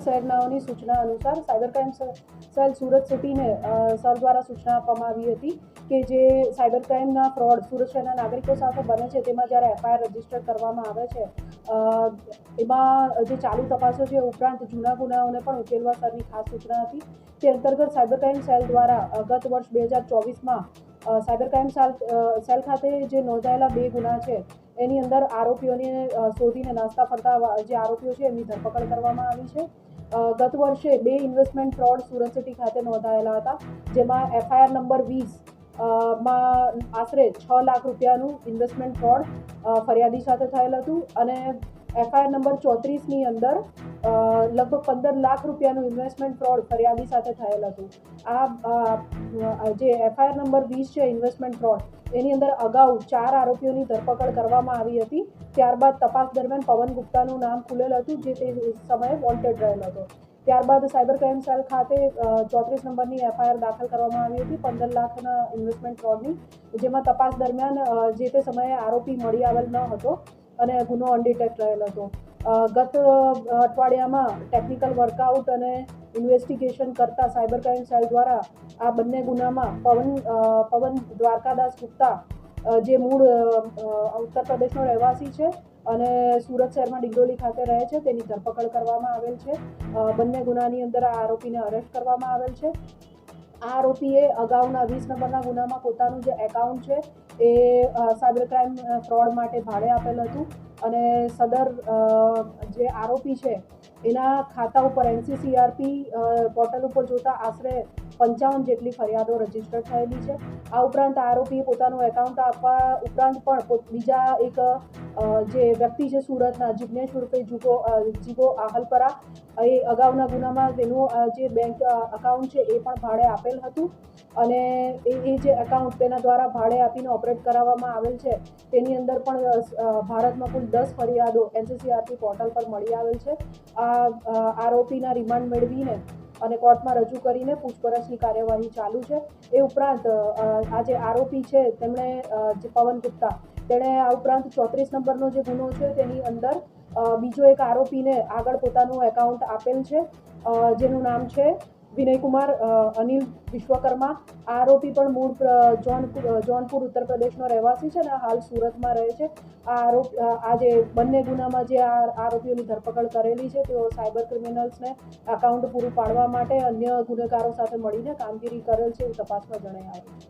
સુરત શહેરનાઓની સૂચના અનુસાર સાયબર ક્રાઇમ સેલ સુરત સિટીને સર દ્વારા સૂચના આપવામાં આવી હતી કે જે સાયબર ક્રાઇમના ફ્રોડ સુરત શહેરના નાગરિકો સાથે બને છે તેમાં જ્યારે એફઆઈઆર રજીસ્ટર કરવામાં આવે છે એમાં જે ચાલુ તપાસો છે ઉપરાંત જૂના ગુનાઓને પણ ઉકેલવા સરની ખાસ સૂચના હતી। તે અંતર્ગત સાયબર ક્રાઇમ સેલ દ્વારા ગત વર્ષ 2024માં સાયબર ક્રાઇમ સેલ ખાતે જે નોંધાયેલા 2 ગુના છે એની અંદર આરોપીઓને શોધીને નાસ્તા ફરતા જે આરોપીઓ છે એમની ધરપકડ કરવામાં આવી છે। ગત વર્ષે 2 ઇન્વેસ્ટમેન્ટ ફ્રોડ સુરત સિટી ખાતે નોંધાયેલા હતા, જેમાં એફઆઈઆર નંબર 20 માં આશરે 6 લાખ રૂપિયાનું ઇન્વેસ્ટમેન્ટ ફ્રોડ ફરિયાદી સાથે થયેલ હતું અને એફઆઈઆર નંબર 34ની અંદર લગભગ 15 લાખ રૂપિયાનું ઇન્વેસ્ટમેન્ટ ફ્રોડ ફરિયાદી સાથે થયેલ હતું। આ જે એફઆઈઆર નંબર 20 છે ઇન્વેસ્ટમેન્ટ ફ્રોડ એની અંદર અગાઉ 4 આરોપીઓની ધરપકડ કરવામાં આવી હતી। ત્યારબાદ તપાસ દરમિયાન પવન ગુપ્તાનું નામ ખુલેલ હતું, જે તે સમયે વોન્ટેડ રહેલ હતો। ત્યારબાદ સાયબર ક્રાઇમ સેલ ખાતે 34 નંબરની એફઆઈઆર દાખલ કરવામાં આવી હતી 15 લાખના ઇન્વેસ્ટમેન્ટ ફ્રોડની, જેમાં તપાસ દરમિયાન જે તે સમયે આરોપી મળી આવેલ ન હતો અને ગુનો અનડિટેક્ટ રહેલ હતો। ગત અઠવાડિયામાં ટેકનિકલ વર્કઆઉટ અને ઇન્વેસ્ટિગેશન કરતા સાયબર ક્રાઇમ સેલ દ્વારા આ બંને ગુનામાં પવન દ્વારકાદાસ ગુપ્તા જે મૂળ ઉત્તર પ્રદેશનો રહેવાસી છે અને સુરત શહેરમાં ડિંડોલી ખાતે રહે છે તેની ધરપકડ કરવામાં આવેલ છે। બંને ગુનાની અંદર આ આરોપીને અરેસ્ટ કરવામાં આવેલ છે। આ આરોપીએ અગાઉના 20 નંબરના ગુનામાં પોતાનું જે એકાઉન્ટ છે એ સાયબર ક્રાઇમ ફ્રોડ માટે ભાડે આપેલ હતું અને સદર જે આરોપી છે એના ખાતા ઉપર એનસીસીઆરપી પોર્ટલ ઉપર જોતા આશરે 55 જેટલી ફરિયાદો રજીસ્ટર થયેલી છે। આ ઉપરાંત આરોપીએ પોતાનું એકાઉન્ટ આપવા ઉપરાંત પણ બીજા એક જે વ્યક્તિ છે સુરતના જિગ્નેશ ઉર્ફે જીગો આહલપરા એ અગાઉના ગુનામાં તેનું જે બેંક અકાઉન્ટ છે એ પણ ભાડે આપેલ હતું અને એ જે એકાઉન્ટ તેના દ્વારા ભાડે આપીને ઓપરેટ કરાવવામાં આવેલ છે તેની અંદર પણ ભારતમાં કુલ 10 ફરિયાદો એનસીસીઆરપી પોર્ટલ પર મળી આવેલ છે। આ આરોપીના રિમાન્ડ મેળવીને અને કોર્ટમાં રજૂ કરીને પૂછપરછની કાર્યવાહી ચાલુ છે। એ ઉપરાંત આ જે આરોપી છે તેમણે જે પવન ગુપ્તા તેણે આ ઉપરાંત 34 નંબરનો જે ગુનો છે તેની અંદર બીજો એક આરોપીને આગળ પોતાનું એકાઉન્ટ આપેલ છે જેનું નામ છે વિનયકુમાર અનિલ વિશ્વકર્મા। આ આરોપી પણ મૂળ જૌનપુર ઉત્તર પ્રદેશનો રહેવાસી છે અને હાલ સુરતમાં રહે છે। આ જે બંને ગુનામાં જે આરોપીઓની ધરપકડ કરેલી છે તેઓ સાયબર ક્રિમિનલ્સને એકાઉન્ટ પૂરું પાડવા માટે અન્ય ગુનેગારો સાથે મળીને કામગીરી કરેલ છે એવું તપાસમાં જણાય આવ્યું છે।